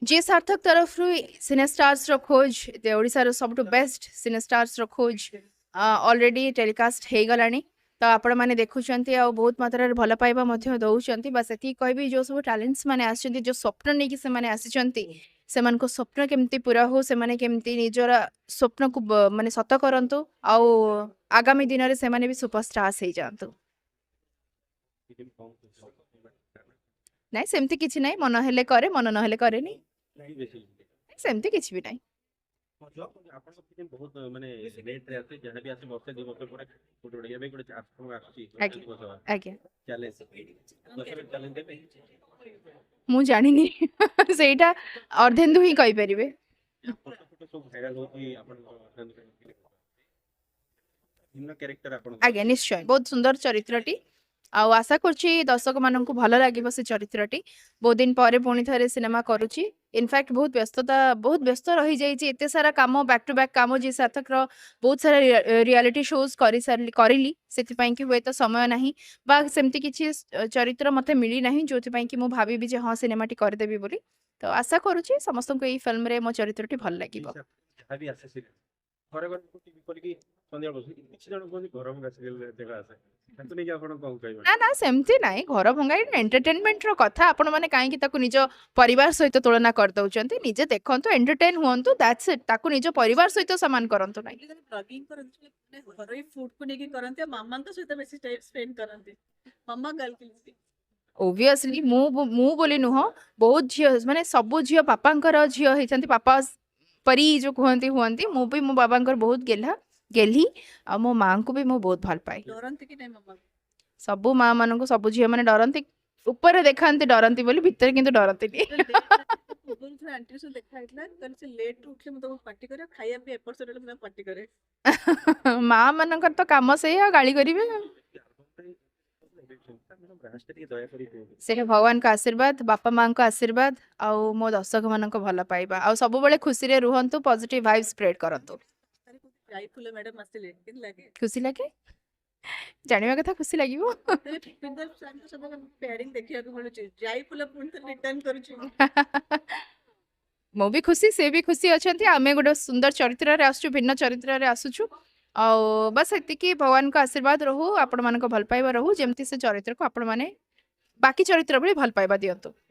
जी सार्थक तरफ सिनेस्टार्स रो खोज ओडिशार सबटु बेस्ट सिनेस्टार्स रो खोज ऑलरेडी टेलीकास्ट हो गलानी तो आपण मैंने देखुंत आ बहुत मात्रा भल पाइबा दौरान बस ये कहबी जो सब टैलेंट्स मैंने आसिचंती जो स्वप्न नहीं कि आसिचंती सेमान को स्वप्न केमती पूरा हो से माने केमती निजर स्वप्न को माने सत करंतु आउ आगामी दिन में से भी सुपरस्टार्स हो जातु नाइ सेमती किछि नाइ मन हेले करे मन न हेले करे नी सेमती किछि भी नाइ बहुत माने लेट रे आसे जहां भी आसे वर्षे 2 वर्ष ପରେ ଗୋଟେ ଗୋଟେ ଏବେ ଗୋଟେ ଆପଣଙ୍କ ଆସୁଛି आज्ञा ଚ୍ୟାଲେଞ୍ଜ ଚ୍ୟାଲେଞ୍ଜ ଦେବେ मु जानिनी सेटा अर्धेन्दु ही कहि परिबे ଫଟୋ ଫଟୋ ସବୁ ଭାଇରାଲ ହଉଛି ଆପଣଙ୍କ ଭିନ୍ନ କ୍ୟାରେକ୍ଟର ଆପଣ आज्ञा निश्चय बहुत सुंदर चरित्रटी आउ आशा करछि दर्शक माननकु भलो लागिबो से चरित्रटी बहुत दिन परे पुणी थरे सिनेमा करूछि इनफैक्ट बहुत व्यस्त रही जाइछि एते सारा काम बैक टू बैक काम जे सार्थक रो बहुत सारा रियलिटी शोज करिली सेति पई कि हुए तो समय नाही बा सेमति किछि चरित्र मते मिली नाही जोति पई कि मु भाबी जे हां सिनेमाटी कर देबी बोली तो आशा करूछि समस्त को एई फिल्म रे मो चरित्रटी भल लागिबो जहां भी आसे घरे घरे टीवी पर कि संध्या बस किछि जण कोन गरम गासिल देखा आसे तांतो नै आपण कोन कहबो ना ना सेमती नाइ घर भंगा एंटरटेनमेंट रो कथा आपण माने काहे कि ताकू निज परिवार सहित तुलना कर दउचंती निजे देखंतु एंटरटेन हुअंतु दैट्स इट ताकू निज परिवार सहित समान करंतु नाइ ब्लॉगिंग करନ୍ତି ଘରୋଇ ଫୁଡ୍ କୁ ନେଇକି କରନ୍ତି ଆଉ ମାମାଙ୍କ ସହିତ ବେଶୀ ଟାଇମ୍ ସ୍ପେଣ୍ଡ କରନ୍ତି ମାମା ଗାଲକୁଲନ୍ତି ओबियसली मु बोली नुह बहुत झियो माने सब झियो पापांकर झियो हेचंती पापा परी जो कहंती हुअंती मु भी मो बाबांकर बहुत गेली आ मो मां को भी मु बहुत भल पाए ଡରନ୍ତି କି ନାଇଁ ମାମା सबु माँ मान को सबु झील मैंने डरती ऊपर देखा डरती बोली भितर किंतु डरती ପୂର୍ବରୁ ଥରେ ଆଣ୍ଟି ସହ ଦେଖା ହେଇଥିଲା ତାହେଲେ ସେ ଲେଟ୍ ଉଠିଲେ ମୁଁ ତାକୁ ପାର୍ଟି କରେ ଖାଇବା ବି ଏପଟ ସେପଟ ମୁଁ ତାକୁ ପାର୍ଟି କରେ माँ मानकर तो काम से गाली करेंगे से भगवान का आशीर्वाद बापा माँ का आशीर्वाद आउ मो दर्शक मान भल पाइबा आ सब बेले खुशी रे रुहंतु पॉजिटिव वाइब स्प्रेड करंतु ଯାଇ ଫୁଲ ମ୍ୟାଡାମ ଆସିଲେ କେମିତି ଲାଗେ खुशी लगे जानिबा कथा खुशी लागिबो ପିନ୍ଦର ସାଙ୍ଗ ସବୁ ପ୍ୟାରିଂ ଦେଖିବାକୁ ମିଳୁଛି ଯାଇ ଫୁଲ ପୁଣି ଥରେ ରିଟର୍ନ କରୁଛି मो भी खुशी से भी खुशी अच्छा आम गोटे सुंदर चरित्र आसु भिन्न चरित्र आसुचु आ बस ये भगवान का आशीर्वाद रहू आपण मान भल पाइबा रहू जमती से चरित्र को आपण मैंने बाकी चरित्र भी भल पाइबा दिंतु